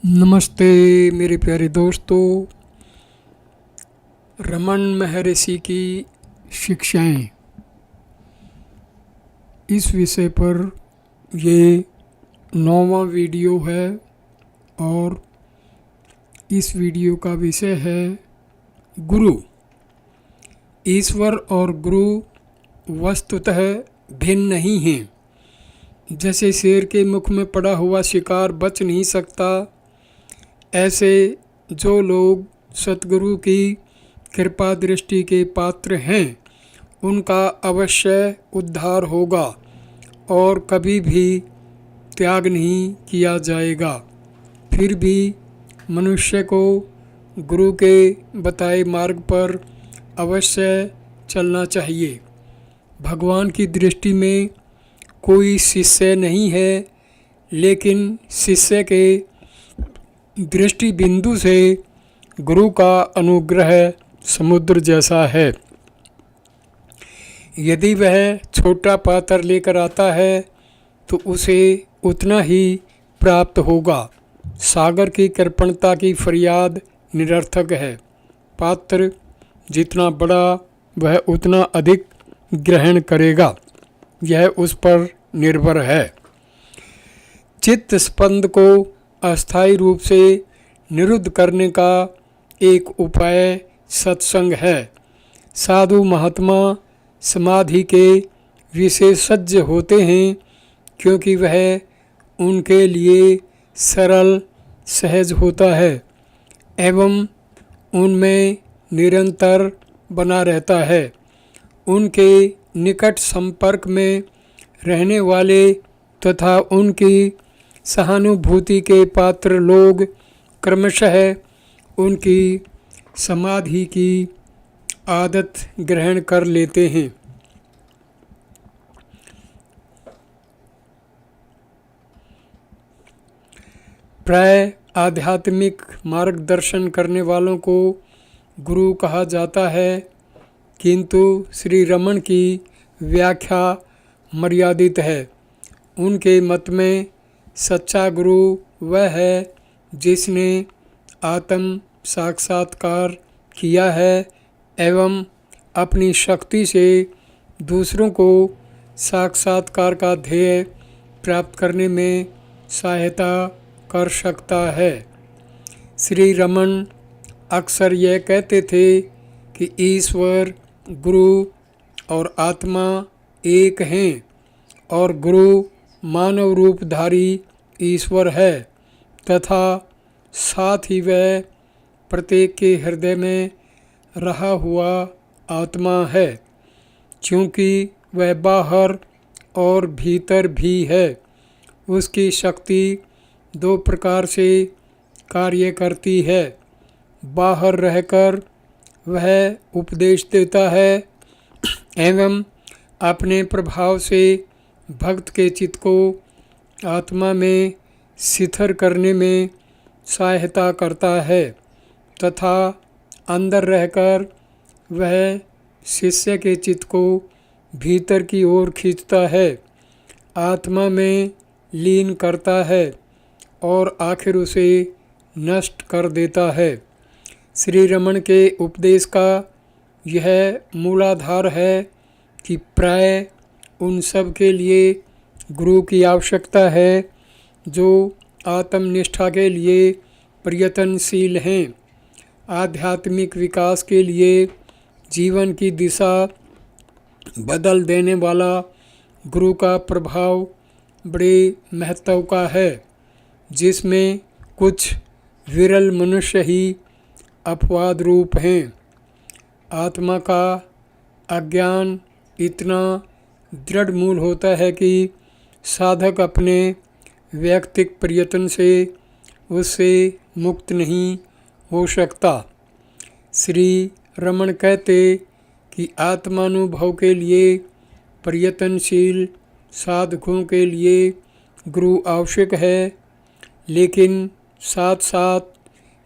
नमस्ते मेरे प्यारे दोस्तों। रमन महर्षि की शिक्षाएं, इस विषय पर ये 9वां वीडियो है और इस वीडियो का विषय है गुरु। ईश्वर और गुरु वस्तुतः भिन्न नहीं हैं। जैसे शेर के मुख में पड़ा हुआ शिकार बच नहीं सकता, ऐसे जो लोग सतगुरु की कृपा दृष्टि के पात्र हैं उनका अवश्य उद्धार होगा और कभी भी त्याग नहीं किया जाएगा। फिर भी मनुष्य को गुरु के बताए मार्ग पर अवश्य चलना चाहिए। भगवान की दृष्टि में कोई शिष्य नहीं है, लेकिन शिष्य के दृष्टि बिंदु से गुरु का अनुग्रह समुद्र जैसा है। यदि वह छोटा पात्र लेकर आता है तो उसे उतना ही प्राप्त होगा। सागर की कृपणता की फरियाद निरर्थक है। पात्र जितना बड़ा वह उतना अधिक ग्रहण करेगा, यह उस पर निर्भर है। चित्त स्पंद को अस्थायी रूप से निरुद्ध करने का एक उपाय सत्संग है। साधु महात्मा समाधि के विशेषज्ञ होते हैं, क्योंकि वह उनके लिए सरल सहज होता है एवं उनमें निरंतर बना रहता है। उनके निकट संपर्क में रहने वाले तथा उनकी सहानुभूति के पात्र लोग क्रमशः उनकी समाधि की आदत ग्रहण कर लेते हैं। प्राय आध्यात्मिक मार्गदर्शन करने वालों को गुरु कहा जाता है, किंतु श्री रमन की व्याख्या मर्यादित है। उनके मत में सच्चा गुरु वह है जिसने आत्म साक्षात्कार किया है एवं अपनी शक्ति से दूसरों को साक्षात्कार का ध्येय प्राप्त करने में सहायता कर सकता है। श्री रमन अक्सर यह कहते थे कि ईश्वर, गुरु और आत्मा एक हैं और गुरु मानव रूपधारी ईश्वर है तथा साथ ही वह प्रत्येक के हृदय में रहा हुआ आत्मा है। क्योंकि वह बाहर और भीतर भी है, उसकी शक्ति दो प्रकार से कार्य करती है। बाहर रहकर वह उपदेश देता है एवं अपने प्रभाव से भक्त के चित्त को आत्मा में शिथिल करने में सहायता करता है, तथा अंदर रहकर वह शिष्य के चित्त को भीतर की ओर खींचता है, आत्मा में लीन करता है और आखिर उसे नष्ट कर देता है। श्री रमन के उपदेश का यह मूलाधार है कि प्राय उन सब के लिए गुरु की आवश्यकता है जो आत्मनिष्ठा के लिए प्रयत्नशील हैं। आध्यात्मिक विकास के लिए जीवन की दिशा बदल देने वाला गुरु का प्रभाव बड़े महत्व का है, जिसमें कुछ विरल मनुष्य ही अपवाद रूप हैं। आत्मा का अज्ञान इतना दृढ़ मूल होता है कि साधक अपने वैयक्तिक प्रयत्न से उससे मुक्त नहीं हो सकता। श्री रमन कहते कि आत्मानुभव के लिए प्रयत्नशील साधकों के लिए गुरु आवश्यक है, लेकिन साथ साथ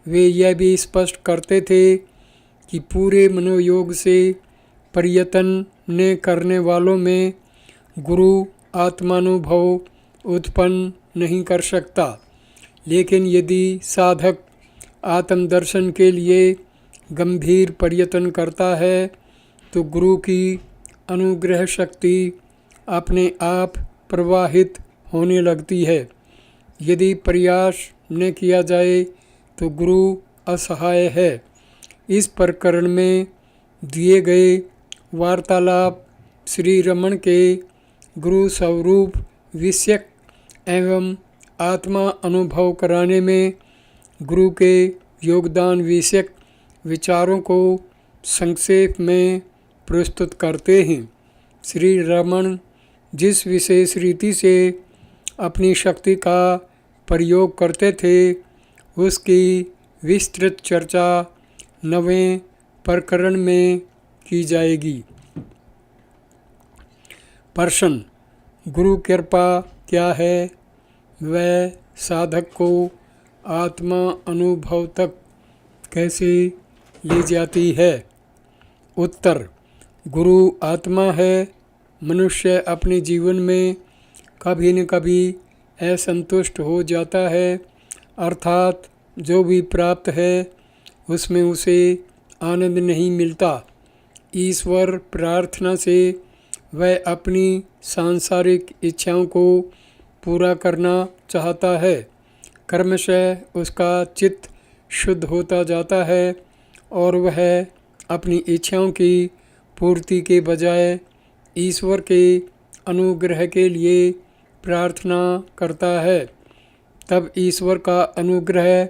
वे यह भी स्पष्ट करते थे कि पूरे मनोयोग से प्रयत्न करने वालों में गुरु आत्मानुभव उत्पन्न नहीं कर सकता, लेकिन यदि साधक आत्मदर्शन के लिए गंभीर प्रयत्न करता है तो गुरु की अनुग्रह शक्ति अपने आप प्रवाहित होने लगती है। यदि प्रयास न किया जाए तो गुरु असहाय है। इस प्रकरण में दिए गए वार्तालाप श्री रमण के गुरु स्वरूप विषयक एवं आत्मा अनुभव कराने में गुरु के योगदान विषयक विचारों को संक्षेप में प्रस्तुत करते हैं। श्री रमण जिस विशेष रीति से अपनी शक्ति का प्रयोग करते थे उसकी विस्तृत चर्चा 9वें प्रकरण में की जाएगी। प्रश्न: गुरु कृपा क्या है? वह साधक को आत्मा अनुभव तक कैसे ले जाती है? उत्तर: गुरु आत्मा है। मनुष्य अपने जीवन में कभी न कभी असंतुष्ट हो जाता है, अर्थात जो भी प्राप्त है उसमें उसे आनंद नहीं मिलता। ईश्वर प्रार्थना से वह अपनी सांसारिक इच्छाओं को पूरा करना चाहता है। क्रमशः उसका चित्त शुद्ध होता जाता है और वह अपनी इच्छाओं की पूर्ति के बजाय ईश्वर के अनुग्रह के लिए प्रार्थना करता है। तब ईश्वर का अनुग्रह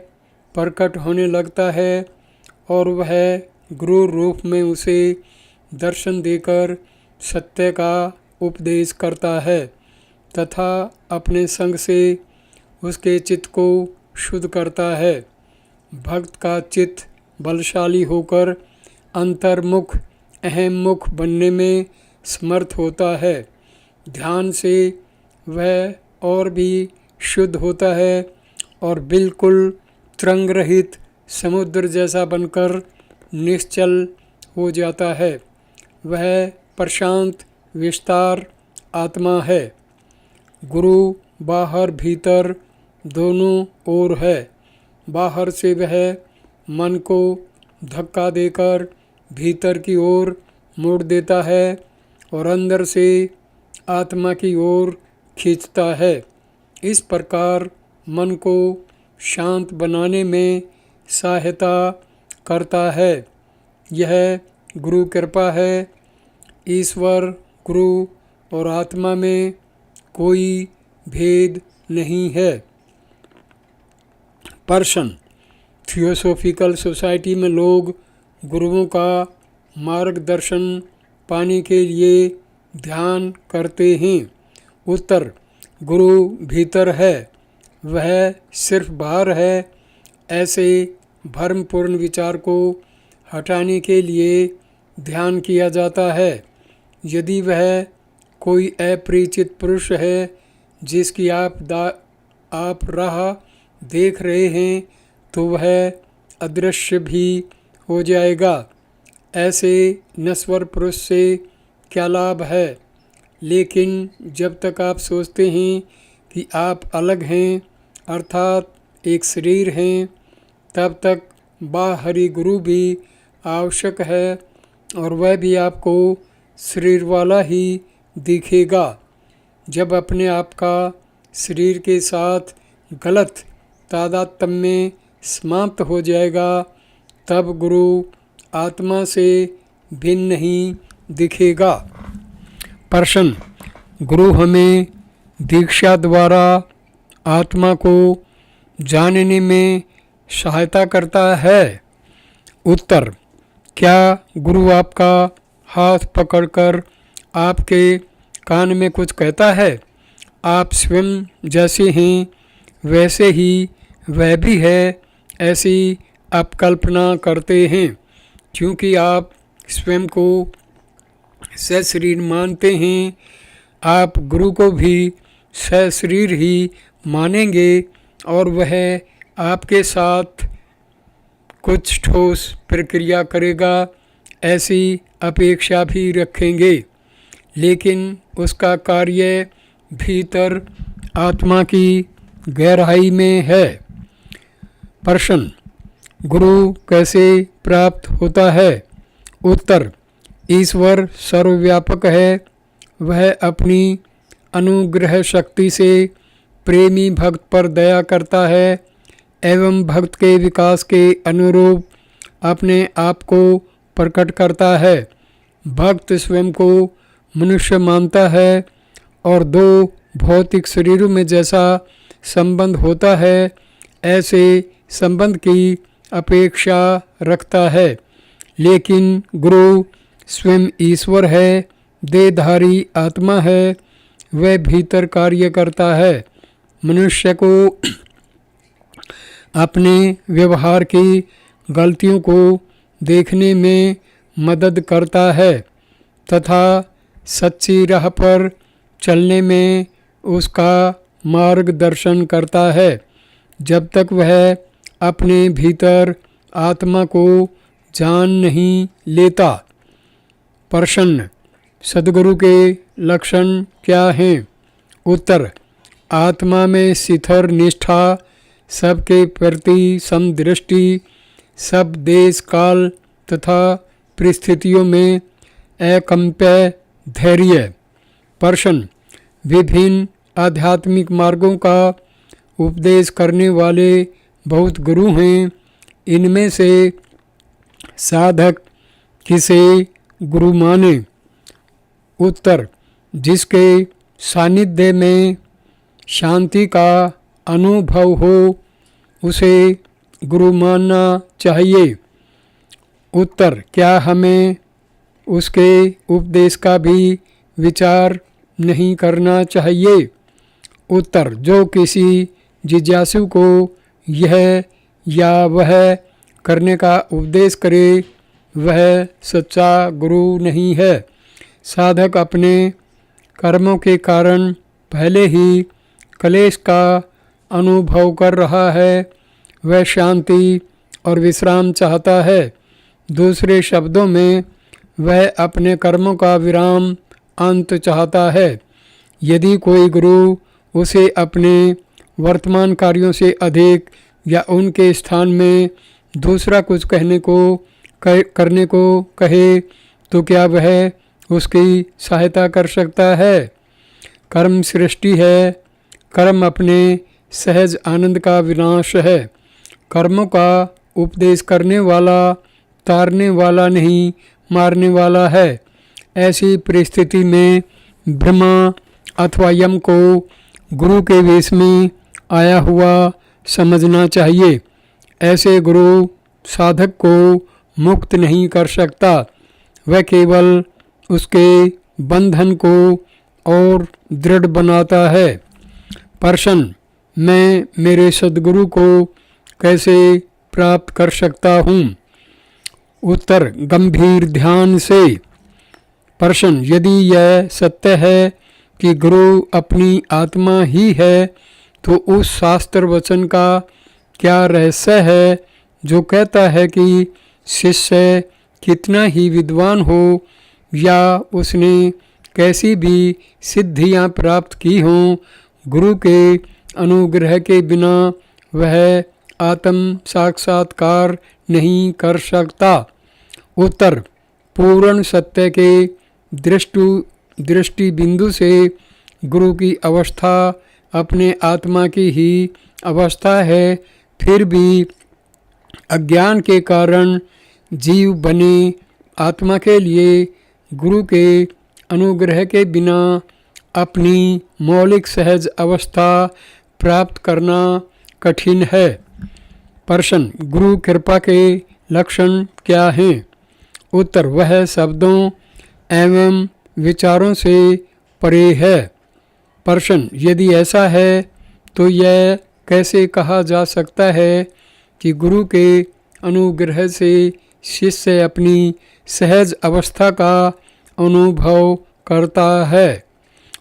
प्रकट होने लगता है और वह गुरु रूप में उसे दर्शन देकर सत्य का उपदेश करता है तथा अपने संग से उसके चित्त को शुद्ध करता है। भक्त का चित्त बलशाली होकर अंतर्मुख अहममुख बनने में समर्थ होता है। ध्यान से वह और भी शुद्ध होता है और बिल्कुल तरंग रहित समुद्र जैसा बनकर निश्चल हो जाता है। वह प्रशांत विस्तार आत्मा है। गुरु बाहर भीतर दोनों ओर है। बाहर से वह मन को धक्का देकर भीतर की ओर मोड़ देता है और अंदर से आत्मा की ओर खींचता है। इस प्रकार मन को शांत बनाने में सहायता करता है। यह गुरु कृपा है। ईश्वर, गुरु और आत्मा में कोई भेद नहीं है। प्रश्न: थियोसॉफिकल सोसाइटी में लोग गुरुओं का मार्गदर्शन पाने के लिए ध्यान करते हैं। उत्तर: गुरु भीतर है, वह सिर्फ बाहर है। ऐसे भ्रमपूर्ण विचार को हटाने के लिए ध्यान किया जाता है। यदि वह कोई अपरिचित पुरुष है जिसकी आप राह देख रहे हैं तो वह अदृश्य भी हो जाएगा। ऐसे नश्वर पुरुष से क्या लाभ है? लेकिन जब तक आप सोचते हैं कि आप अलग हैं, अर्थात एक शरीर हैं, तब तक बाहरी गुरु भी आवश्यक है और वह भी आपको शरीर वाला ही दिखेगा। जब अपने आप का शरीर के साथ गलत तादात्म्य समाप्त हो जाएगा तब गुरु आत्मा से भिन्न नहीं दिखेगा। प्रश्न: गुरु हमें दीक्षा द्वारा आत्मा को जानने में सहायता करता है। उत्तर: क्या गुरु आपका हाथ पकड़कर आपके कान में कुछ कहता है? आप स्वयं जैसे हैं वैसे ही वह भी है, ऐसी आप कल्पना करते हैं। क्योंकि आप स्वयं को सशरीर मानते हैं, आप गुरु को भी सशरीर ही मानेंगे और वह आपके साथ कुछ ठोस प्रक्रिया करेगा ऐसी अपेक्षा भी रखेंगे। लेकिन उसका कार्य भीतर आत्मा की गहराई में है। प्रश्न, गुरु कैसे प्राप्त होता है? उत्तर, ईश्वर सर्वव्यापक है। वह अपनी अनुग्रह शक्ति से प्रेमी भक्त पर दया करता है एवं भक्त के विकास के अनुरूप अपने आप को प्रकट करता है। भक्त स्वयं को मनुष्य मानता है और दो भौतिक शरीरों में जैसा संबंध होता है ऐसे संबंध की अपेक्षा रखता है, लेकिन गुरु स्वयं ईश्वर है, देहधारी आत्मा है। वह भीतर कार्य करता है, मनुष्य को अपने व्यवहार की गलतियों को देखने में मदद करता है तथा सच्ची राह पर चलने में उसका मार्गदर्शन करता है, जब तक वह अपने भीतर आत्मा को जान नहीं लेता। प्रश्न, सद्गुरु के लक्षण क्या हैं? उत्तर, आत्मा में शिथिर निष्ठा, सबके प्रति समदृष्टि, सब देश काल तथा परिस्थितियों में अकंप्य धैर्य। प्रश्न, विभिन्न आध्यात्मिक मार्गों का उपदेश करने वाले बहुत गुरु हैं, इनमें से साधक किसे गुरु माने? उत्तर, जिसके सानिध्य में शांति का अनुभव हो उसे गुरु मानना चाहिए। उत्तर, क्या हमें उसके उपदेश का भी विचार नहीं करना चाहिए? उत्तर, जो किसी जिज्ञासु को यह या वह करने का उपदेश करे वह सच्चा गुरु नहीं है। साधक अपने कर्मों के कारण पहले ही क्लेश का अनुभव कर रहा है, वह शांति और विश्राम चाहता है। दूसरे शब्दों में वह अपने कर्मों का विराम अंत चाहता है। यदि कोई गुरु उसे अपने वर्तमान कार्यों से अधिक या उनके स्थान में दूसरा कुछ करने को कहे तो क्या वह उसकी सहायता कर सकता है? कर्म सृष्टि है, कर्म अपने सहज आनंद का विनाश है। कर्मों का उपदेश करने वाला तारने वाला नहीं, मारने वाला है। ऐसी परिस्थिति में ब्रह्मा अथवा यम को गुरु के वेश में आया हुआ समझना चाहिए। ऐसे गुरु साधक को मुक्त नहीं कर सकता, वह केवल उसके बंधन को और दृढ़ बनाता है। प्रश्न, मैं मेरे सद्गुरु को कैसे प्राप्त कर सकता हूँ? उत्तर, गंभीर ध्यान से। प्रश्न, यदि यह सत्य है कि गुरु अपनी आत्मा ही है तो उस शास्त्र वचन का क्या रहस्य है जो कहता है कि शिष्य कितना ही विद्वान हो या उसने कैसी भी सिद्धियां प्राप्त की हों, गुरु के अनुग्रह के बिना वह आत्म साक्षात्कार नहीं कर सकता। उत्तर, पूर्ण सत्य के दृष्टि बिंदु से गुरु की अवस्था अपने आत्मा की ही अवस्था है, फिर भी अज्ञान के कारण जीव बने आत्मा के लिए गुरु के अनुग्रह के बिना अपनी मौलिक सहज अवस्था प्राप्त करना कठिन है। प्रश्न, गुरु कृपा के लक्षण क्या हैं? उत्तर, वह शब्दों एवं विचारों से परे है। प्रश्न, यदि ऐसा है तो यह कैसे कहा जा सकता है कि गुरु के अनुग्रह से शिष्य अपनी सहज अवस्था का अनुभव करता है?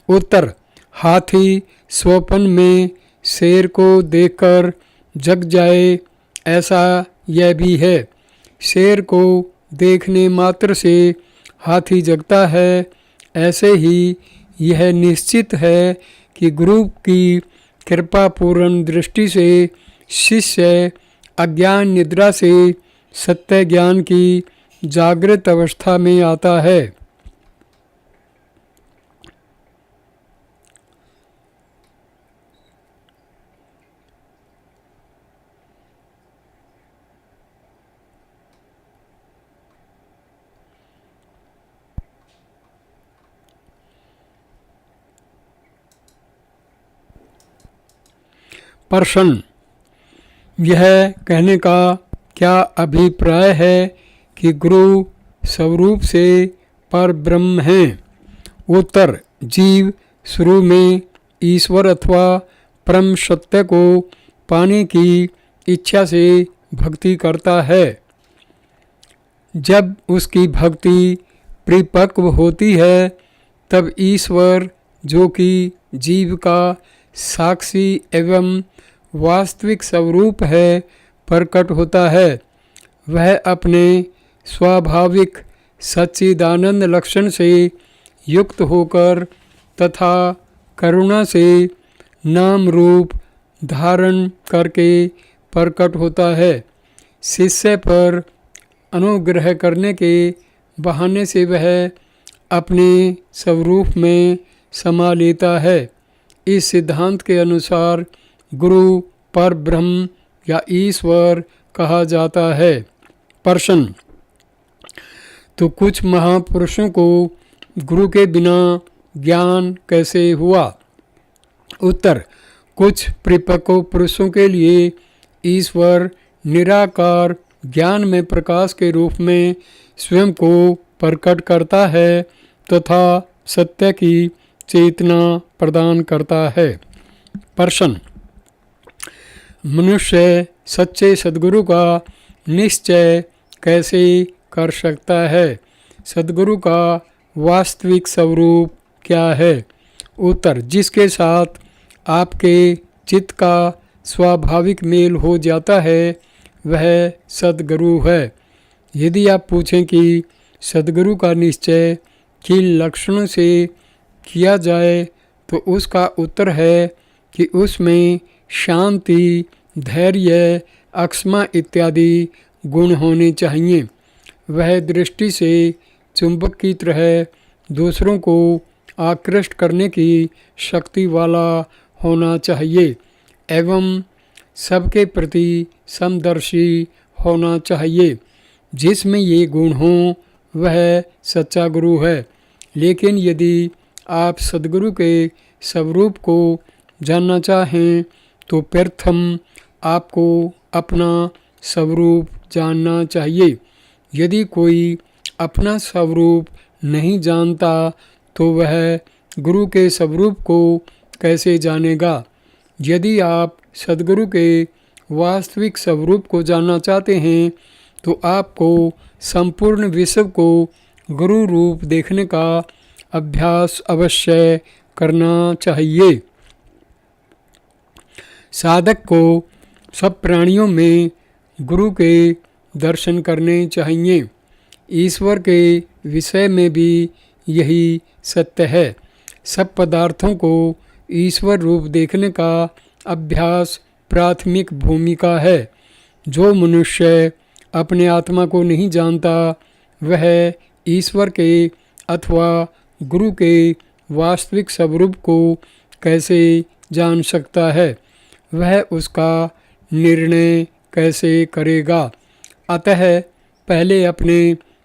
उत्तर, हाथी स्वप्न में शेर को देखकर जग जाए ऐसा यह भी है। शेर को देखने मात्र से हाथी जगता है, ऐसे ही यह निश्चित है कि गुरु की कृपापूर्ण दृष्टि से शिष्य अज्ञान निद्रा से सत्य ज्ञान की जागृत अवस्था में आता है। प्रश्न, यह कहने का क्या अभिप्राय है कि गुरु स्वरूप से पर ब्रह्म हैं? उत्तर, जीव शुरू में ईश्वर अथवा परम सत्य को पाने की इच्छा से भक्ति करता है। जब उसकी भक्ति परिपक्व होती है तब ईश्वर, जो कि जीव का साक्षी एवं वास्तविक स्वरूप है, प्रकट होता है। वह अपने स्वाभाविक सच्चिदानंद लक्षण से युक्त होकर तथा करुणा से नाम रूप धारण करके प्रकट होता है। शिष्य पर अनुग्रह करने के बहाने से वह अपने स्वरूप में समा लेता है। इस सिद्धांत के अनुसार गुरु पर ब्रह्म या ईश्वर कहा जाता है। प्रश्न, तो कुछ महापुरुषों को गुरु के बिना ज्ञान कैसे हुआ? उत्तर, कुछ परिपक्व पुरुषों के लिए ईश्वर निराकार ज्ञान में प्रकाश के रूप में स्वयं को प्रकट करता है तथा सत्य की चेतना प्रदान करता है। प्रश्न, मनुष्य सच्चे सद्गुरु का निश्चय कैसे कर सकता है? सद्गुरु का वास्तविक स्वरूप क्या है? उत्तर, जिसके साथ आपके चित्त का स्वाभाविक मेल हो जाता है वह सद्गुरु है। यदि आप पूछें कि सद्गुरु का निश्चय किन लक्षणों से किया जाए तो उसका उत्तर है कि उसमें शांति, धैर्य, अक्षमा इत्यादि गुण होने चाहिए। वह दृष्टि से चुंबक की तरह दूसरों को आकृष्ट करने की शक्ति वाला होना चाहिए एवं सबके प्रति समदर्शी होना चाहिए। जिसमें ये गुण हों वह सच्चा गुरु है। लेकिन यदि आप सद्गुरु के स्वरूप को जानना चाहें तो प्रथम आपको अपना स्वरूप जानना चाहिए। यदि कोई अपना स्वरूप नहीं जानता तो वह गुरु के स्वरूप को कैसे जानेगा? यदि आप सद्गुरु के वास्तविक स्वरूप को जानना चाहते हैं तो आपको संपूर्ण विश्व को गुरु रूप देखने का अभ्यास अवश्य करना चाहिए। साधक को सब प्राणियों में गुरु के दर्शन करने चाहिए। ईश्वर के विषय में भी यही सत्य है। सब पदार्थों को ईश्वर रूप देखने का अभ्यास प्राथमिक भूमिका है। जो मनुष्य अपने आत्मा को नहीं जानता वह ईश्वर के अथवा गुरु के वास्तविक स्वरूप को कैसे जान सकता है? वह उसका निर्णय कैसे करेगा? अतः पहले अपने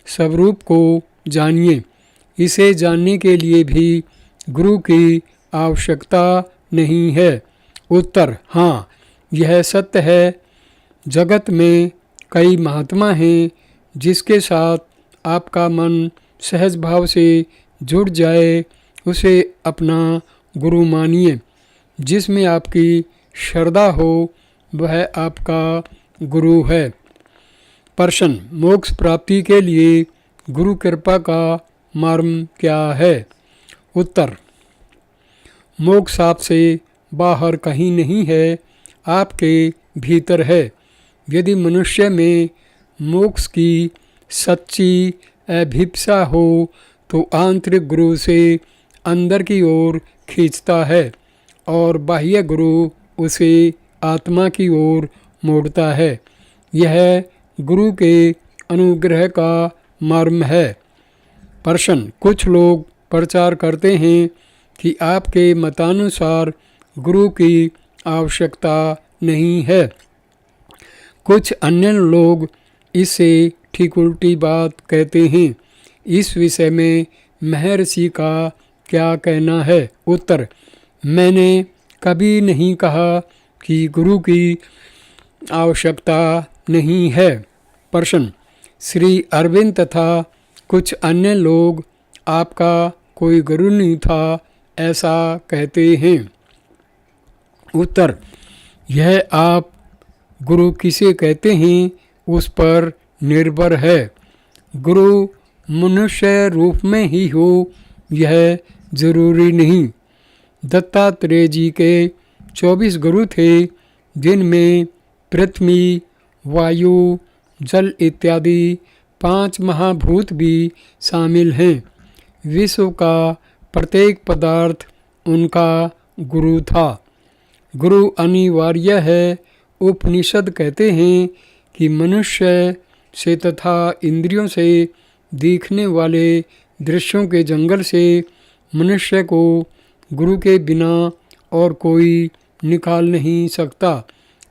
स्वरूप को जानिए। इसे जानने के लिए भी गुरु की आवश्यकता नहीं है। उत्तर, हाँ, यह सत्य है। जगत में कई महात्मा हैं जिसके साथ आपका मन सहज भाव से जुड़ जाए उसे अपना गुरु मानिए। जिसमें आपकी श्रद्धा हो वह आपका गुरु है। प्रश्न, मोक्ष प्राप्ति के लिए गुरु कृपा का मर्म क्या है? उत्तर, मोक्ष आपसे बाहर कहीं नहीं है, आपके भीतर है। यदि मनुष्य में मोक्ष की सच्ची अभिप्सा हो तो आंतरिक गुरु से अंदर की ओर खींचता है और बाह्य गुरु उसे आत्मा की ओर मोड़ता है। यह गुरु के अनुग्रह का मर्म है। प्रश्न, कुछ लोग प्रचार करते हैं कि आपके मतानुसार गुरु की आवश्यकता नहीं है। कुछ अन्य लोग इससे ठीक उल्टी बात कहते हैं। इस विषय में महर्षि का क्या कहना है? उत्तर, मैंने कभी नहीं कहा कि गुरु की आवश्यकता नहीं है। प्रश्न, श्री अरविंद तथा कुछ अन्य लोग आपका कोई गुरु नहीं था ऐसा कहते हैं। उत्तर, यह आप गुरु किसे कहते हैं उस पर निर्भर है। गुरु मनुष्य रूप में ही हो यह जरूरी नहीं। दत्तात्रेय जी के 24 गुरु थे, जिनमें पृथ्वी, वायु, जल इत्यादि 5 महाभूत भी शामिल हैं। विश्व का प्रत्येक पदार्थ उनका गुरु था। गुरु अनिवार्य है। उपनिषद कहते हैं कि मनुष्य से तथा इंद्रियों से दिखने वाले दृश्यों के जंगल से मनुष्य को गुरु के बिना और कोई निकाल नहीं सकता।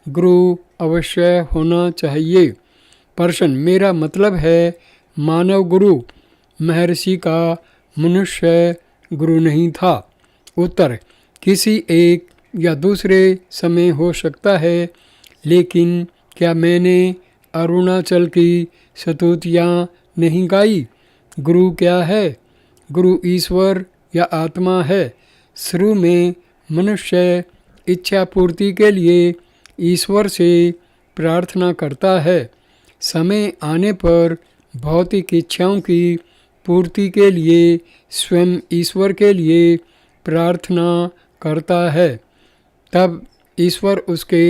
गुरु अवश्य होना चाहिए। प्रश्न, मेरा मतलब है मानव गुरु, महर्षि का मनुष्य गुरु नहीं था। उत्तर, किसी एक या दूसरे समय हो सकता है, लेकिन क्या मैंने अरुणाचल की स्तुतियाँ नहीं गाई? गुरु क्या है? गुरु ईश्वर या आत्मा है। शुरू में मनुष्य इच्छा पूर्ति के लिए ईश्वर से प्रार्थना करता है। समय आने पर भौतिक इच्छाओं की पूर्ति के लिए स्वयं ईश्वर के लिए प्रार्थना करता है। तब ईश्वर उसके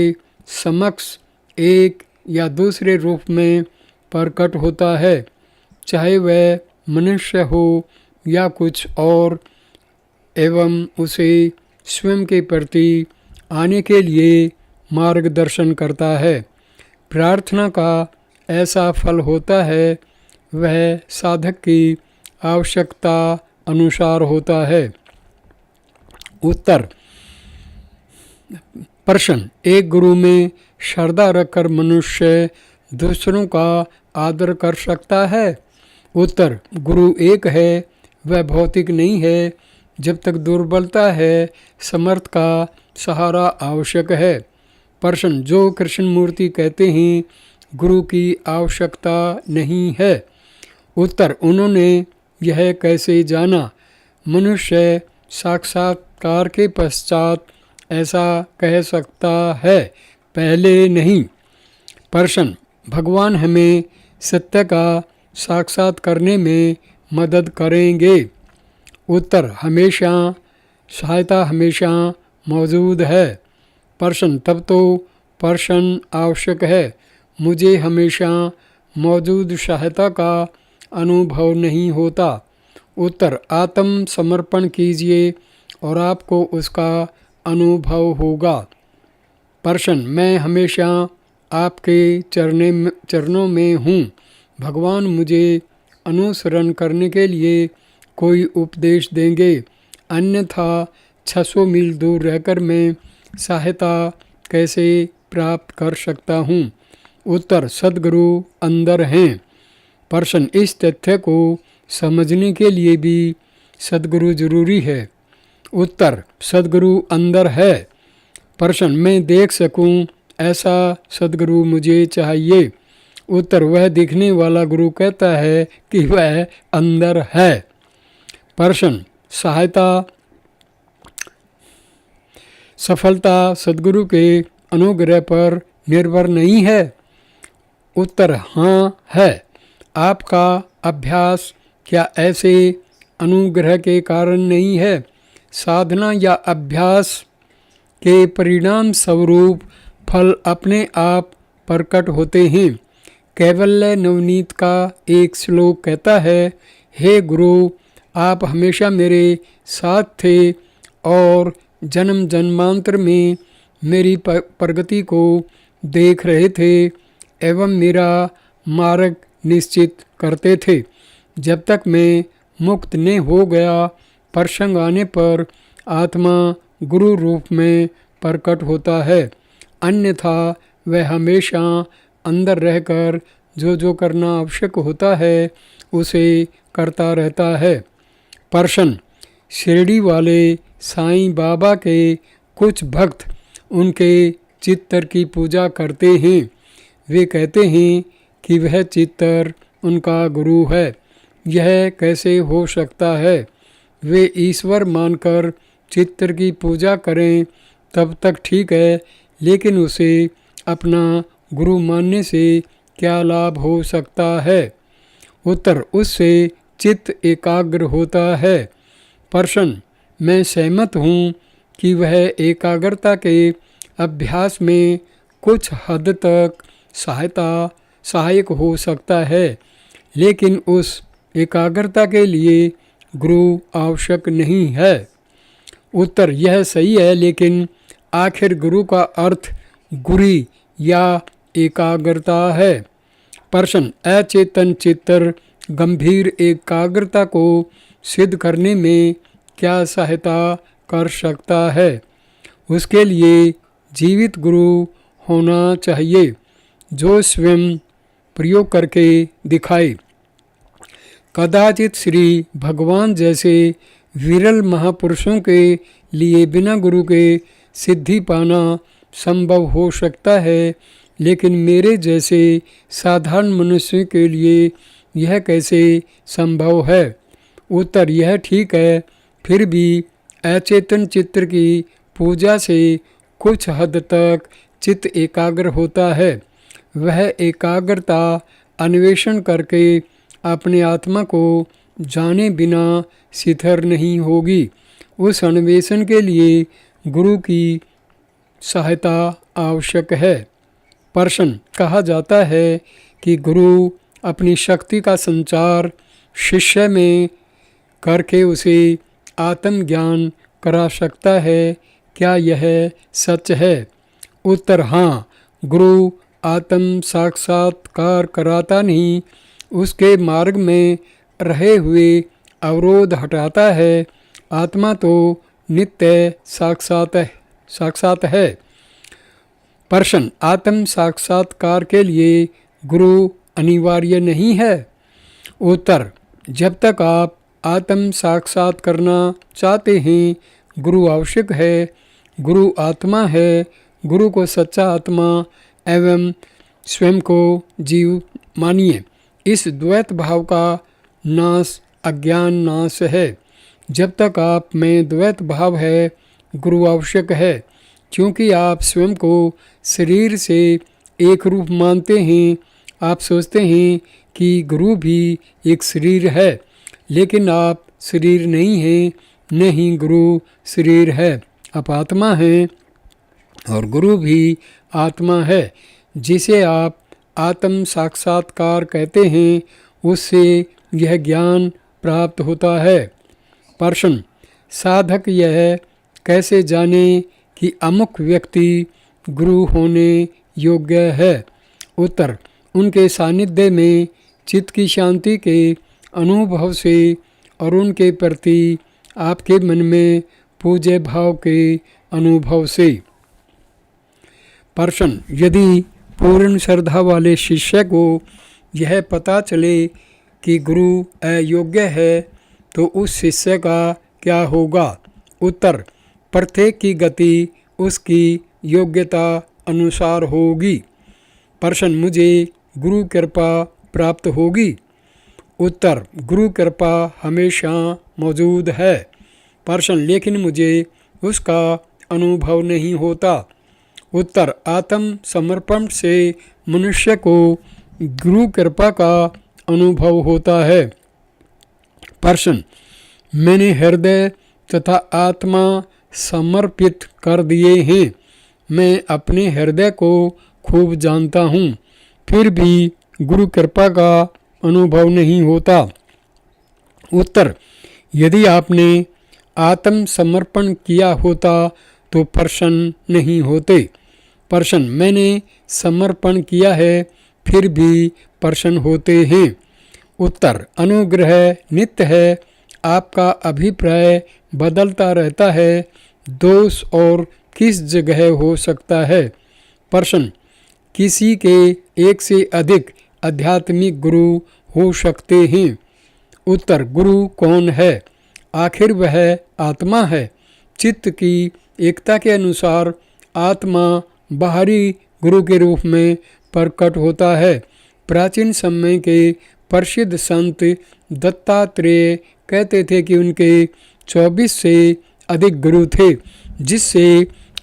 समक्ष एक या दूसरे रूप में प्रकट होता है, चाहे वह मनुष्य हो या कुछ और, एवं उसे स्वयं के प्रति आने के लिए मार्गदर्शन करता है। प्रार्थना का ऐसा फल होता है वह साधक की आवश्यकता अनुसार होता है। उत्तर, प्रश्न, एक गुरु में श्रद्धा रखकर मनुष्य दूसरों का आदर कर सकता है? उत्तर, गुरु एक है, वह भौतिक नहीं है। जब तक दुर्बलता है, समर्थ का सहारा आवश्यक है। प्रश्न, जो कृष्ण मूर्ति कहते हैं गुरु की आवश्यकता नहीं है। उत्तर, उन्होंने यह कैसे जाना? मनुष्य साक्षात्कार के पश्चात ऐसा कह सकता है, पहले नहीं। प्रश्न, भगवान हमें सत्य का साक्षात करने में मदद करेंगे? उत्तर, हमेशा, सहायता हमेशा मौजूद है। प्रश्न, तब तो प्रश्न आवश्यक है। मुझे हमेशा मौजूद सहायता का अनुभव नहीं होता। उत्तर, आत्म समर्पण कीजिए और आपको उसका अनुभव होगा। प्रश्न, मैं हमेशा आपके चरणों में हूँ। भगवान मुझे अनुसरण करने के लिए कोई उपदेश देंगे, अन्यथा 600 मील दूर रहकर मैं सहायता कैसे प्राप्त कर सकता हूँ? उत्तर, सद्गुरु अंदर हैं। प्रश्न, इस तथ्य को समझने के लिए भी सद्गुरु जरूरी है। उत्तर, सद्गुरु अंदर है। प्रश्न, मैं देख सकूं ऐसा सद्गुरु मुझे चाहिए। उत्तर, वह दिखने वाला गुरु कहता है कि वह अंदर है। प्रश्न, सफलता सद्गुरु के अनुग्रह पर निर्भर नहीं है? उत्तर, हाँ है। आपका अभ्यास क्या ऐसे अनुग्रह के कारण नहीं है? साधना या अभ्यास के परिणाम स्वरूप फल अपने आप प्रकट होते हैं। कैवल्य नवनीत का एक श्लोक कहता है, हे गुरु, आप हमेशा मेरे साथ थे और जन्म जन्मांतर में मेरी प्रगति को देख रहे थे। एवं मेरा मार्ग निश्चित करते थे। जब तक मैं मुक्त न हो गया, प्रसंग आने पर आत्मा गुरु रूप में प्रकट होता है, अन्यथा वह हमेशा अंदर रहकर जो करना आवश्यक होता है उसे करता रहता है। प्रश्न: शिरडी वाले साईं बाबा के कुछ भक्त उनके चित्तर की पूजा करते हैं। वे कहते हैं कि वह चित्तर उनका गुरु है। यह कैसे हो सकता है? वे ईश्वर मानकर चित्तर की पूजा करें तब तक ठीक है, लेकिन उसे अपना गुरु मानने से क्या लाभ हो सकता है? उत्तर: उससे चित्त एकाग्र होता है। प्रश्न: मैं सहमत हूँ कि वह एकाग्रता के अभ्यास में कुछ हद तक सहायक हो सकता है, लेकिन उस एकाग्रता के लिए गुरु आवश्यक नहीं है। उत्तर: यह सही है, लेकिन आखिर गुरु का अर्थ गुरी या एकाग्रता है। प्रश्न: अचेतन चित्तर गंभीर एकाग्रता को सिद्ध करने में क्या सहायता कर सकता है? उसके लिए जीवित गुरु होना चाहिए जो स्वयं प्रयोग करके दिखाए। कदाचित श्री भगवान जैसे विरल महापुरुषों के लिए बिना गुरु के सिद्धि पाना संभव हो सकता है, लेकिन मेरे जैसे साधारण मनुष्य के लिए यह कैसे संभव है? उत्तर: यह ठीक है, फिर भी अचेतन चित्त की पूजा से कुछ हद तक चित्त एकाग्र होता है। वह एकाग्रता अन्वेषण करके अपने आत्मा को जाने बिना शिथिल नहीं होगी। उस अन्वेषण के लिए गुरु की सहायता आवश्यक है। प्रश्न: कहा जाता है कि गुरु अपनी शक्ति का संचार शिष्य में करके उसे आत्मज्ञान करा सकता है। क्या यह सच है? उत्तर: हाँ, गुरु आत्म साक्षात्कार कराता नहीं, उसके मार्ग में रहे हुए अवरोध हटाता है। आत्मा तो नित्य साक्षात है। प्रश्न: आत्म साक्षात्कार के लिए गुरु अनिवार्य नहीं है? उत्तर: जब तक आप आत्म साक्षात करना चाहते हैं, गुरु आवश्यक है। गुरु आत्मा है। गुरु को सच्चा आत्मा एवं स्वयं को जीव मानिए। इस द्वैत भाव का नाश अज्ञान नाश है। जब तक आप में द्वैत भाव है, गुरु आवश्यक है, क्योंकि आप स्वयं को शरीर से एक रूप मानते हैं। आप सोचते हैं कि गुरु भी एक शरीर है, लेकिन आप शरीर नहीं हैं, न ही गुरु शरीर है। आप आत्मा हैं और गुरु भी आत्मा है। जिसे आप आत्म साक्षात्कार कहते हैं, उससे यह ज्ञान प्राप्त होता है। प्रश्न: साधक यह कैसे जाने कि अमुक व्यक्ति गुरु होने योग्य है? उत्तर: उनके सानिध्य में चित्त की शांति के अनुभव से और उनके प्रति आपके मन में पूज्य भाव के अनुभव से। प्रश्न: यदि पूर्ण श्रद्धा वाले शिष्य को यह पता चले कि गुरु अयोग्य है, तो उस शिष्य का क्या होगा? उत्तर: प्रत्येक की गति उसकी योग्यता अनुसार होगी। प्रश्न: मुझे गुरु कृपा प्राप्त होगी? उत्तर: गुरु कृपा हमेशा मौजूद है। प्रश्न: लेकिन मुझे उसका अनुभव नहीं होता। उत्तर: आत्म समर्पण से मनुष्य को गुरु कृपा का अनुभव होता है। प्रश्न: मैंने हृदय तथा आत्मा समर्पित कर दिए हैं। मैं अपने हृदय को खूब जानता हूँ, फिर भी गुरु कृपा का अनुभव नहीं होता। उत्तर: यदि आपने आत्म समर्पण किया होता तो प्रसन्न नहीं होते। प्रश्न: मैंने समर्पण किया है, फिर भी प्रसन्न होते हैं। उत्तर: अनुग्रह नित्य है। आपका अभिप्राय बदलता रहता है। दोष और किस जगह हो सकता है? प्रश्न: किसी के एक से अधिक आध्यात्मिक गुरु हो सकते हैं। उत्तर: गुरु कौन है? आखिर वह आत्मा है। चित्त की एकता के अनुसार आत्मा बाहरी गुरु के रूप में प्रकट होता है। प्राचीन समय के प्रसिद्ध संत दत्तात्रेय कहते थे कि उनके 24 से अधिक गुरु थे। जिससे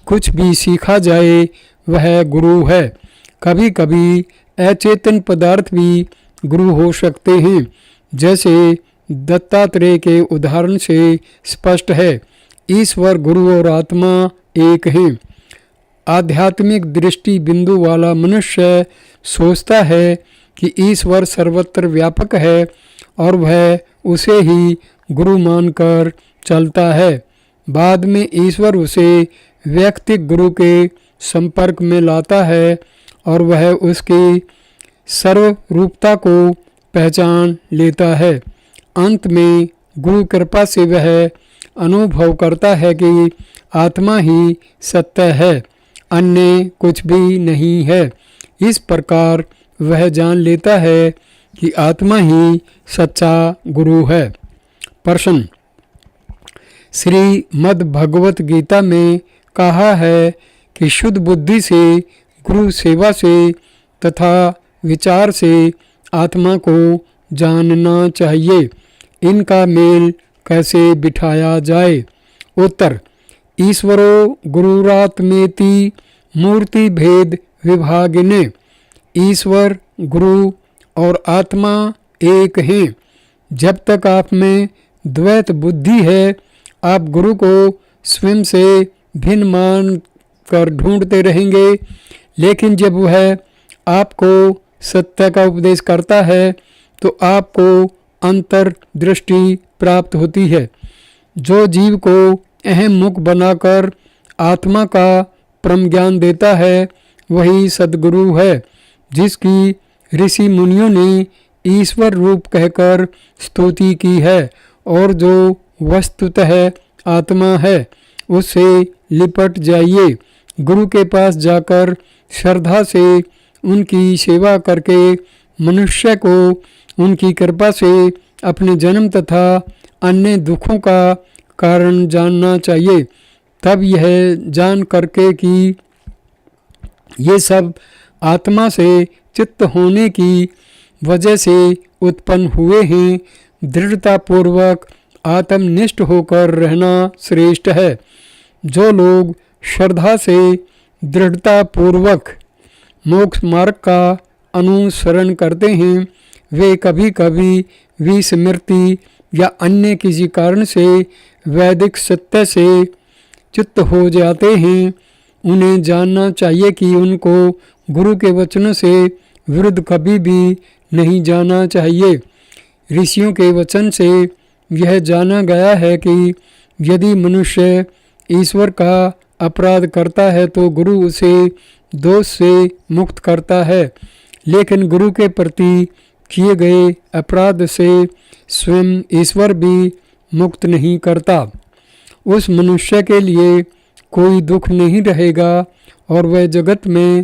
कुछ भी सीखा जाए वह गुरु है। कभी कभी अचेतन पदार्थ भी गुरु हो सकते हैं, जैसे दत्तात्रेय के उदाहरण से स्पष्ट है। ईश्वर, गुरु और आत्मा एक हैं। आध्यात्मिक दृष्टि बिंदु वाला मनुष्य सोचता है कि ईश्वर सर्वत्र व्यापक है और वह उसे ही गुरु मानकर चलता है। बाद में ईश्वर उसे व्यक्तिगत गुरु के संपर्क में लाता है और वह उसकी सर्वरूपता को पहचान लेता है। अंत में गुरु कृपा से वह अनुभव करता है कि आत्मा ही सत्य है, अन्य कुछ भी नहीं है। इस प्रकार वह जान लेता है कि आत्मा ही सच्चा गुरु है। प्रश्न: श्रीमद् भगवत गीता में कहा है कि शुद्ध बुद्धि से, गुरु सेवा से तथा विचार से आत्मा को जानना चाहिए। इनका मेल कैसे बिठाया जाए? उत्तर: ईश्वरो गुरुरात्मेति मूर्ति भेद विभागिने। ईश्वर, गुरु और आत्मा एक हैं। जब तक आप में द्वैत बुद्धि है, आप गुरु को स्वयं से भिन्न मान कर ढूंढते रहेंगे। लेकिन जब वह आपको सत्य का उपदेश करता है तो आपको अंतर्दृष्टि प्राप्त होती है। जो जीव को अहम मुख बनाकर आत्मा का परम ज्ञान देता है वही सद्गुरु है, जिसकी ऋषि मुनियों ने ईश्वर रूप कहकर स्तुति की है और जो वस्तुतः आत्मा है उससे लिपट जाइए। गुरु के पास जाकर श्रद्धा से उनकी सेवा करके मनुष्य को उनकी कृपा से अपने जन्म तथा अन्य दुखों का कारण जानना चाहिए। तब यह जान करके कि ये सब आत्मा से चित्त होने की वजह से उत्पन्न हुए हैं, दृढ़तापूर्वक आत्मनिष्ठ होकर रहना श्रेष्ठ है। जो लोग श्रद्धा से दृढ़तापूर्वक मोक्ष मार्ग का अनुसरण करते हैं वे कभी कभी विस्मृति या अन्य किसी कारण से वैदिक सत्य से चित्त हो जाते हैं। उन्हें जानना चाहिए कि उनको गुरु के वचनों से विरुद्ध कभी भी नहीं जाना चाहिए। ऋषियों के वचन से यह जाना गया है कि यदि मनुष्य ईश्वर का अपराध करता है तो गुरु उसे दोष से मुक्त करता है, लेकिन गुरु के प्रति किए गए अपराध से स्वयं ईश्वर भी मुक्त नहीं करता। उस मनुष्य के लिए कोई दुख नहीं रहेगा और वह जगत में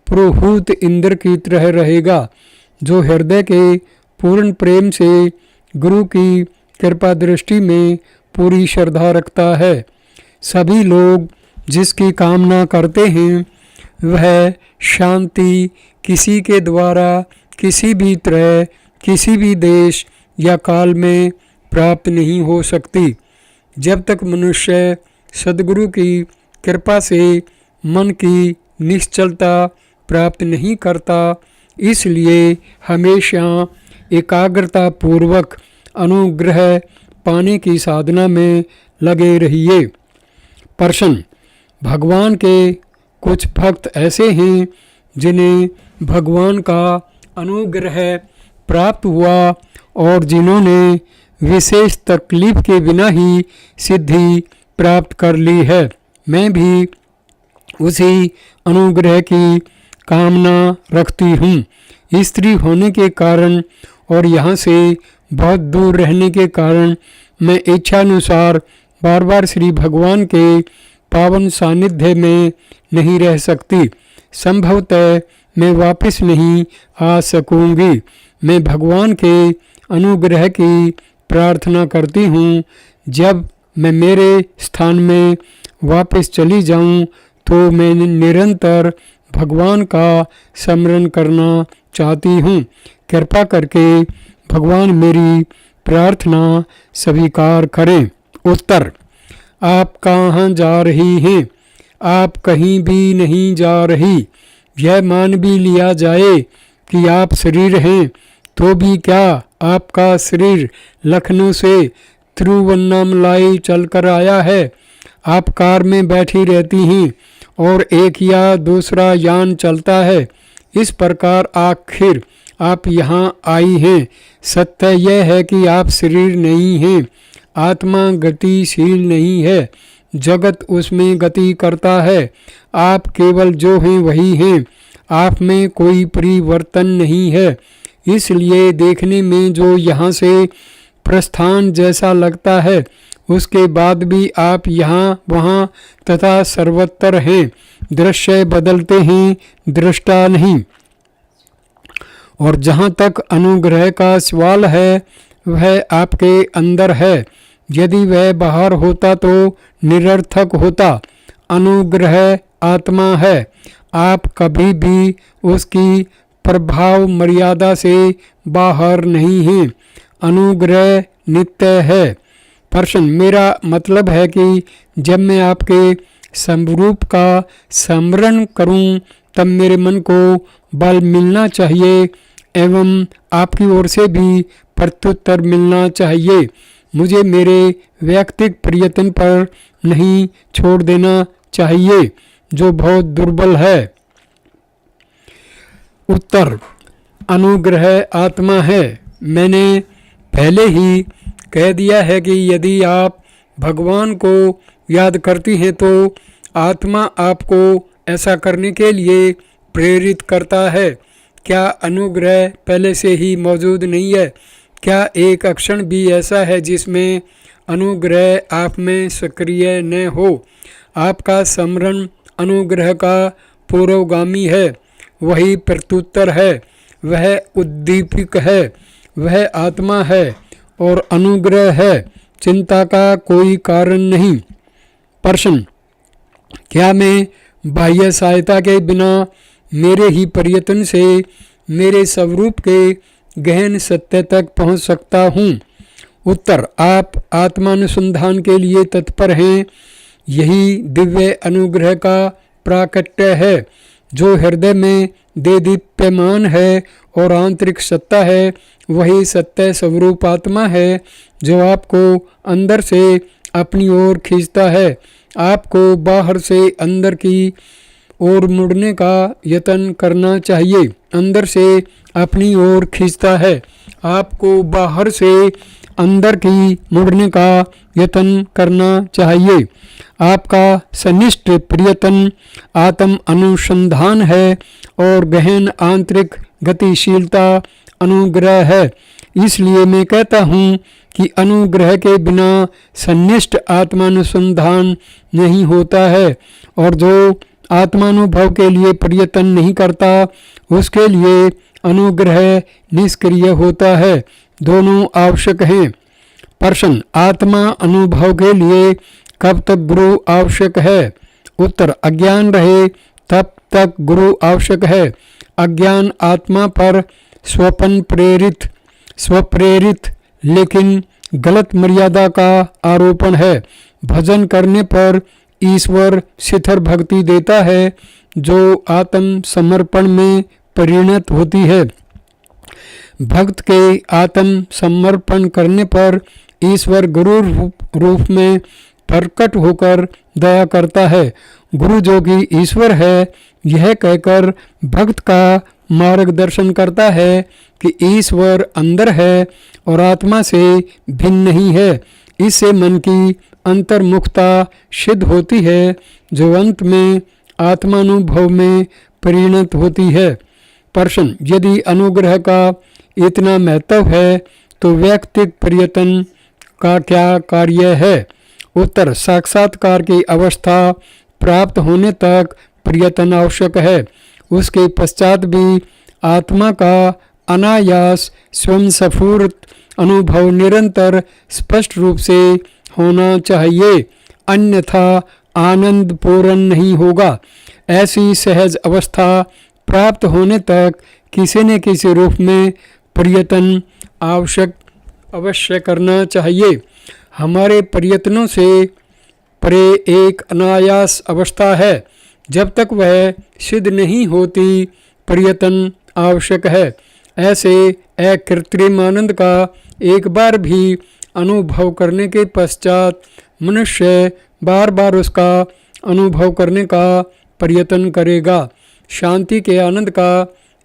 पुरोहित इंद्र की तरह रहेगा, जो हृदय के पूर्ण प्रेम से गुरु की कृपा दृष्टि में पूरी श्रद्धा रखता है। सभी लोग जिसकी कामना करते हैं वह शांति किसी के द्वारा किसी भी तरह किसी भी देश या काल में प्राप्त नहीं हो सकती, जब तक मनुष्य सद्गुरु की कृपा से मन की निश्चलता प्राप्त नहीं करता। इसलिए हमेशा एकाग्रता पूर्वक अनुग्रह पाने की साधना में लगे रहिए। प्रश्न: भगवान के कुछ भक्त ऐसे हैं जिन्हें भगवान का अनुग्रह प्राप्त हुआ और जिन्होंने विशेष तकलीफ के बिना ही सिद्धि प्राप्त कर ली है। मैं भी उसी अनुग्रह की कामना रखती हूँ। स्त्री होने के कारण और यहाँ से बहुत दूर रहने के कारण मैं इच्छानुसार बार बार श्री भगवान के पावन सानिध्य में नहीं रह सकती। संभवतः मैं वापस नहीं आ सकूंगी। मैं भगवान के अनुग्रह की प्रार्थना करती हूँ। जब मैं मेरे स्थान में वापस चली जाऊँ तो मैं निरंतर भगवान का स्मरण करना चाहती हूँ। कृपा करके भगवान मेरी प्रार्थना स्वीकार करें। उत्तर: आप कहाँ जा रही हैं? आप कहीं भी नहीं जा रही। यह मान भी लिया जाए कि आप शरीर हैं तो भी क्या आपका शरीर लखनऊ से तिरुवन्नामलाई चलकर आया है? आप कार में बैठी रहती हैं और एक या दूसरा यान चलता है। इस प्रकार आखिर आप यहाँ आई हैं। सत्य यह है कि आप शरीर नहीं हैं। आत्मा गतिशील नहीं है, जगत उसमें गति करता है। आप केवल जो हैं वही हैं। आप में कोई परिवर्तन नहीं है। इसलिए देखने में जो यहाँ से प्रस्थान जैसा लगता है, उसके बाद भी आप यहाँ वहाँ तथा सर्वत्र हैं। दृश्य बदलते हैं, दृष्टा नहीं। और जहाँ तक अनुग्रह का सवाल है, वह आपके अंदर है। यदि वह बाहर होता तो निरर्थक होता। अनुग्रह आत्मा है। आप कभी भी उसकी प्रभाव मर्यादा से बाहर नहीं हैं। अनुग्रह नित्य है। प्रश्न: मेरा मतलब है कि जब मैं आपके स्वरूप का स्मरण करूं, तब मेरे मन को बल मिलना चाहिए एवं आपकी ओर से भी प्रत्युत्तर मिलना चाहिए। मुझे मेरे व्यक्तिगत प्रयत्न पर नहीं छोड़ देना चाहिए, जो बहुत दुर्बल है। उत्तर: अनुग्रह आत्मा है। मैंने पहले ही कह दिया है कि यदि आप भगवान को याद करती हैं तो आत्मा आपको ऐसा करने के लिए प्रेरित करता है। क्या अनुग्रह पहले से ही मौजूद नहीं है? क्या एक क्षण भी ऐसा है जिसमें अनुग्रह आप में सक्रिय न हो? आपका स्मरण अनुग्रह का पूर्वगामी है। वही प्रत्युत्तर है। वह उद्दीपक है। वह आत्मा है और अनुग्रह है। चिंता का कोई कारण नहीं। प्रश्न: क्या मैं बाह्य सहायता के बिना मेरे ही प्रयत्न से मेरे स्वरूप के गहन सत्य तक पहुंच सकता हूं? उत्तर: आप आत्मानुसंधान के लिए तत्पर हैं। यही दिव्य अनुग्रह का प्राकट्य है, जो हृदय में देदीप्यमान है और आंतरिक सत्ता है। वही सत्य स्वरूप आत्मा है जो आपको अंदर से अपनी ओर खींचता है। आपको बाहर से अंदर की ओर मुड़ने का यत्न करना चाहिए। अंदर से अपनी ओर खींचता है। आपको बाहर से अंदर की मुड़ने का यत्न करना चाहिए। आपका सनिष्ठ प्रयत्न आत्म अनुसंधान है और गहन आंतरिक गतिशीलता अनुग्रह है। इसलिए मैं कहता हूँ कि अनुग्रह के बिना सन्निष्ठ आत्मानुसंधान नहीं होता है, और जो आत्मानुभव के लिए प्रयत्न नहीं करता, उसके लिए अनुग्रह निष्क्रिय होता है। दोनों आवश्यक हैं। प्रश्न: आत्मा अनुभव के लिए कब तक गुरु आवश्यक है? उत्तर: अज्ञान रहे तब तक गुरु आवश्यक है। अज्ञान आत्मा पर स्वप्रेरित लेकिन गलत मर्यादा का आरोपण है। भजन करने पर ईश्वर शिथिर भक्ति देता है जो आत्म समर्पण में परिणत होती है। भक्त के आत्म समर्पण करने पर ईश्वर गुरु रूप में प्रकट होकर दया करता है। गुरु जो कि ईश्वर है, यह कहकर भक्त का मार्गदर्शन करता है कि ईश्वर अंदर है और आत्मा से भिन्न नहीं है। इससे मन की अंतर्मुखता सिद्ध होती है, जो अंत में आत्मानुभव में परिणत होती है। प्रश्न, यदि अनुग्रह का इतना महत्व है तो वैयक्तिक प्रयत्न का क्या कार्य है? उत्तर, साक्षात्कार की अवस्था प्राप्त होने तक प्रयत्न आवश्यक है। उसके पश्चात भी आत्मा का अनायास स्वयं स्फूर्त अनुभव निरंतर स्पष्ट रूप से होना चाहिए, अन्यथा आनंद पूर्ण नहीं होगा। ऐसी सहज अवस्था प्राप्त होने तक किसी न किसी रूप में प्रयत्न अवश्य करना चाहिए। हमारे प्रयत्नों से परे एक अनायास अवस्था है। जब तक वह सिद्ध नहीं होती, प्रयत्न आवश्यक है। ऐसे अकृत्रिम आनंद का एक बार भी अनुभव करने के पश्चात मनुष्य बार बार उसका अनुभव करने का प्रयत्न करेगा। शांति के आनंद का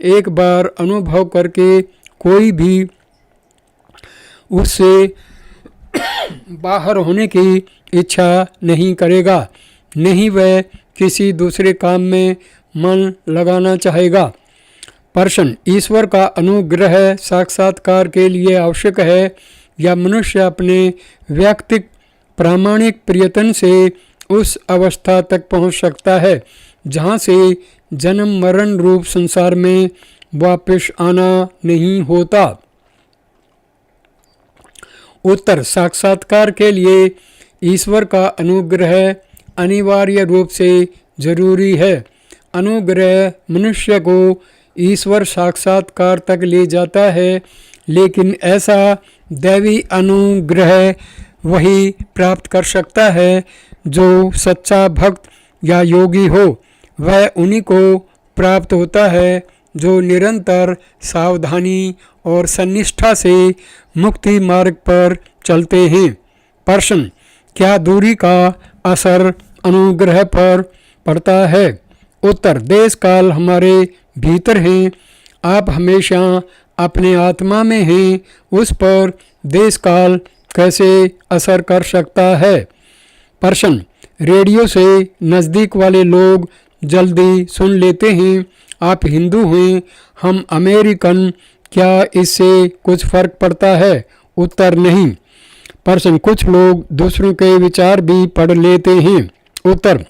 एक बार अनुभव करके कोई भी उससे बाहर होने की इच्छा नहीं करेगा, नहीं वह किसी दूसरे काम में मन लगाना चाहेगा। प्रश्न, ईश्वर का अनुग्रह साक्षात्कार के लिए आवश्यक है या मनुष्य अपने व्यक्तिगत प्रामाणिक प्रयत्न से उस अवस्था तक पहुंच सकता है जहां से जन्म मरण रूप संसार में वापस आना नहीं होता? उत्तर, साक्षात्कार के लिए ईश्वर का अनुग्रह अनिवार्य रूप से जरूरी है। अनुग्रह मनुष्य को ईश्वर साक्षात्कार तक ले जाता है, लेकिन ऐसा दैवी अनुग्रह वही प्राप्त कर सकता है जो सच्चा भक्त या योगी हो। वह उन्हीं को प्राप्त होता है जो निरंतर सावधानी और सन्निष्ठा से मुक्ति मार्ग पर चलते हैं। प्रश्न, क्या दूरी का असर अनुग्रह पर पड़ता है? उत्तर, देश काल हमारे भीतर हैं। आप हमेशा अपने आत्मा में हैं, उस पर देश काल कैसे असर कर सकता है? प्रश्न, रेडियो से नज़दीक वाले लोग जल्दी सुन लेते हैं। आप हिंदू हैं, हम अमेरिकन, क्या इससे कुछ फर्क पड़ता है? उत्तर, नहीं। प्रश्न, कुछ लोग दूसरों के विचार भी पढ़ लेते हैं। उत्तर,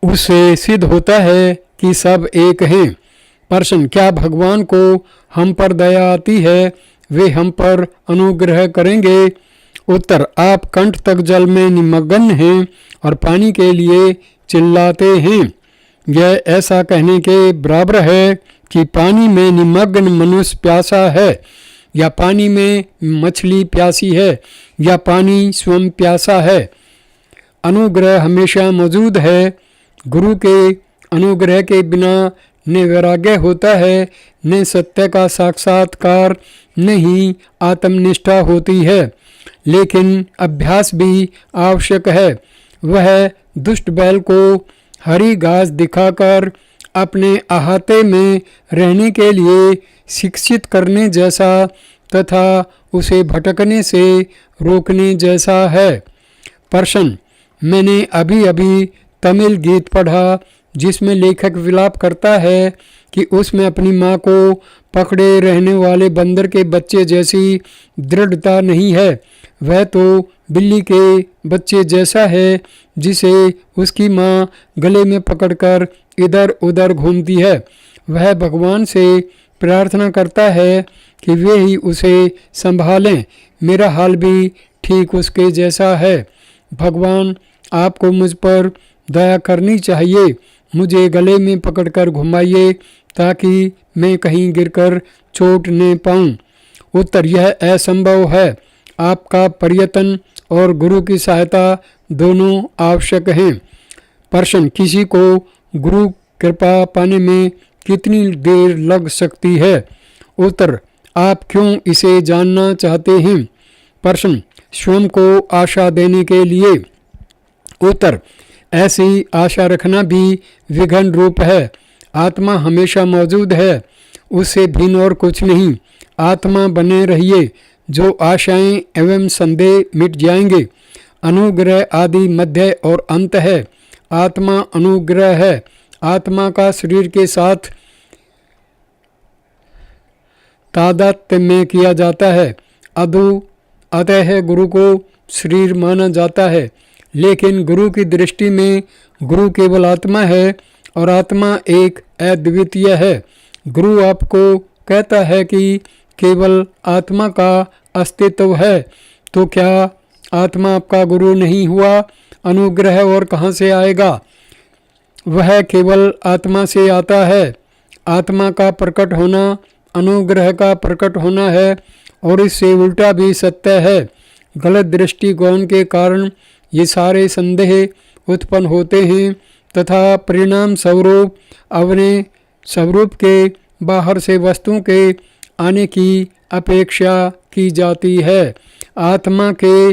उससे सिद्ध होता है कि सब एक हैं। प्रश्न, क्या भगवान को हम पर दया आती है? वे हम पर अनुग्रह करेंगे? उत्तर, आप कंठ तक जल में निमग्न हैं और पानी के लिए चिल्लाते हैं। यह ऐसा कहने के बराबर है कि पानी में निमग्न मनुष्य प्यासा है, या पानी में मछली प्यासी है, या पानी स्वयं प्यासा है। अनुग्रह हमेशा मौजूद है। गुरु के अनुग्रह के बिना न वैराग्य होता है, न सत्य का साक्षात्कार, न ही आत्मनिष्ठा होती है। लेकिन अभ्यास भी आवश्यक है। वह दुष्ट बैल को हरी घास दिखाकर अपने अहाते में रहने के लिए शिक्षित करने जैसा तथा उसे भटकने से रोकने जैसा है। प्रश्न, मैंने अभी अभी तमिल गीत पढ़ा जिसमें लेखक विलाप करता है कि उसमें अपनी माँ को पकड़े रहने वाले बंदर के बच्चे जैसी दृढ़ता नहीं है। वह तो बिल्ली के बच्चे जैसा है जिसे उसकी माँ गले में पकड़कर इधर उधर घूमती है। वह भगवान से प्रार्थना करता है कि वे ही उसे संभालें। मेरा हाल भी ठीक उसके जैसा है। भगवान, आपको मुझ पर दया करनी चाहिए। मुझे गले में पकड़कर घुमाइए ताकि मैं कहीं गिरकर चोट न पाऊं। उत्तर, यह असंभव है। आपका प्रयत्न और गुरु की सहायता दोनों आवश्यक हैं। प्रश्न, किसी को गुरु कृपा पाने में कितनी देर लग सकती है? उत्तर, आप क्यों इसे जानना चाहते हैं? प्रश्न, स्वयं को आशा देने के लिए। उत्तर, ऐसी आशा रखना भी विघन रूप है। आत्मा हमेशा मौजूद है, उससे भिन्न और कुछ नहीं। आत्मा बने रहिए, जो आशाएं एवं संदेह मिट जाएंगे। अनुग्रह आदि मध्य और अंत है। आत्मा अनुग्रह है। आत्मा का शरीर के साथ तादात्म्य में किया जाता है। अतः गुरु को शरीर माना जाता है, लेकिन गुरु की दृष्टि में गुरु केवल आत्मा है और आत्मा एक अद्वितीय है। गुरु आपको कहता है कि केवल आत्मा का अस्तित्व है, तो क्या आत्मा आपका गुरु नहीं हुआ? अनुग्रह और कहाँ से आएगा? वह केवल आत्मा से आता है। आत्मा का प्रकट होना अनुग्रह का प्रकट होना है और इससे उल्टा भी सत्य है। गलत दृष्टिकोण के कारण ये सारे संदेह उत्पन्न होते हैं तथा परिणाम स्वरूप अपने स्वरूप के बाहर से वस्तुओं के आने की अपेक्षा की जाती है। आत्मा के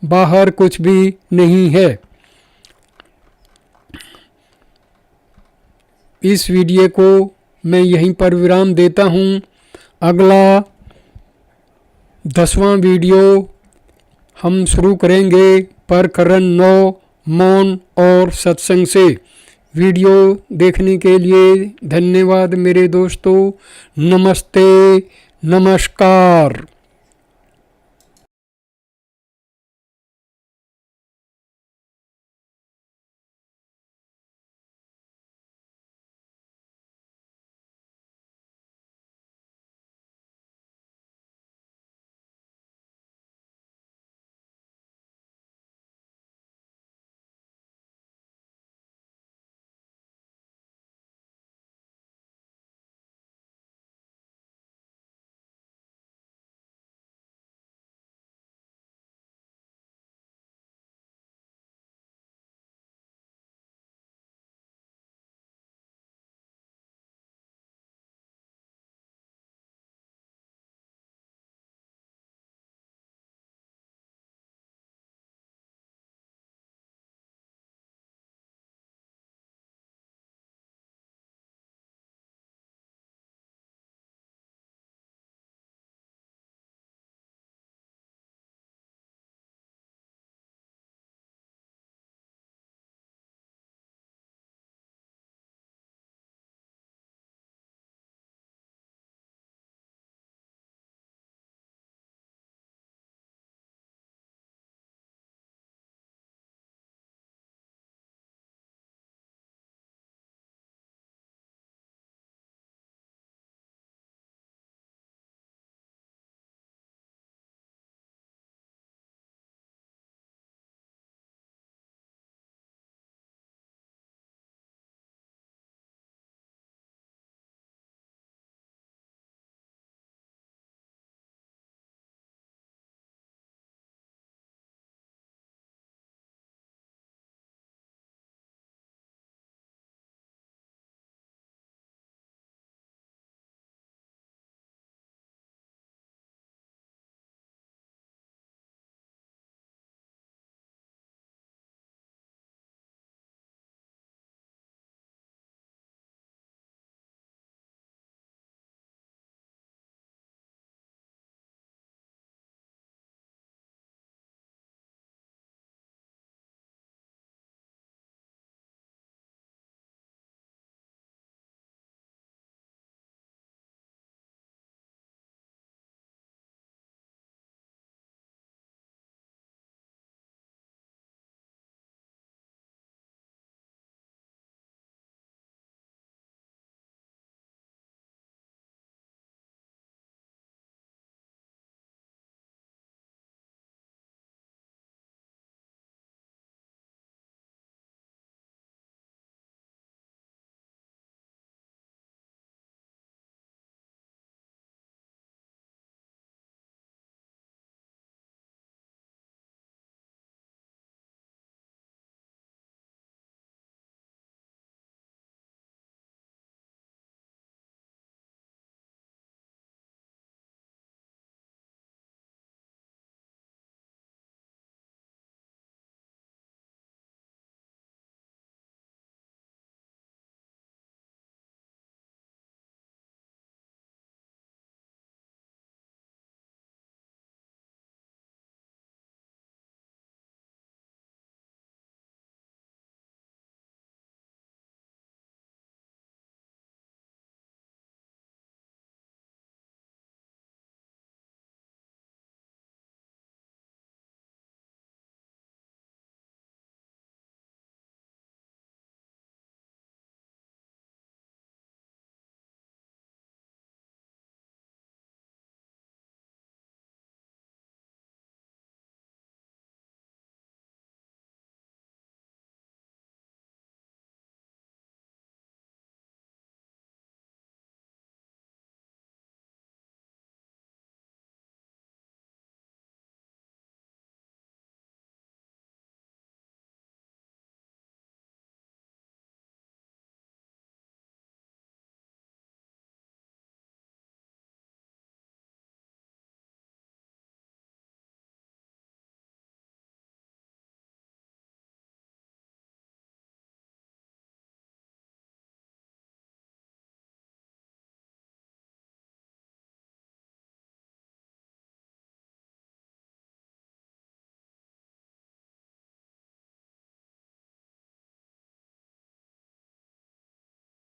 बाहर कुछ भी नहीं है। इस वीडियो को मैं यहीं पर विराम देता हूँ। अगला 10वां वीडियो हम शुरू करेंगे प्रकरण 9 मौन और सत्संग से। वीडियो देखने के लिए धन्यवाद मेरे दोस्तों। नमस्ते, नमस्कार।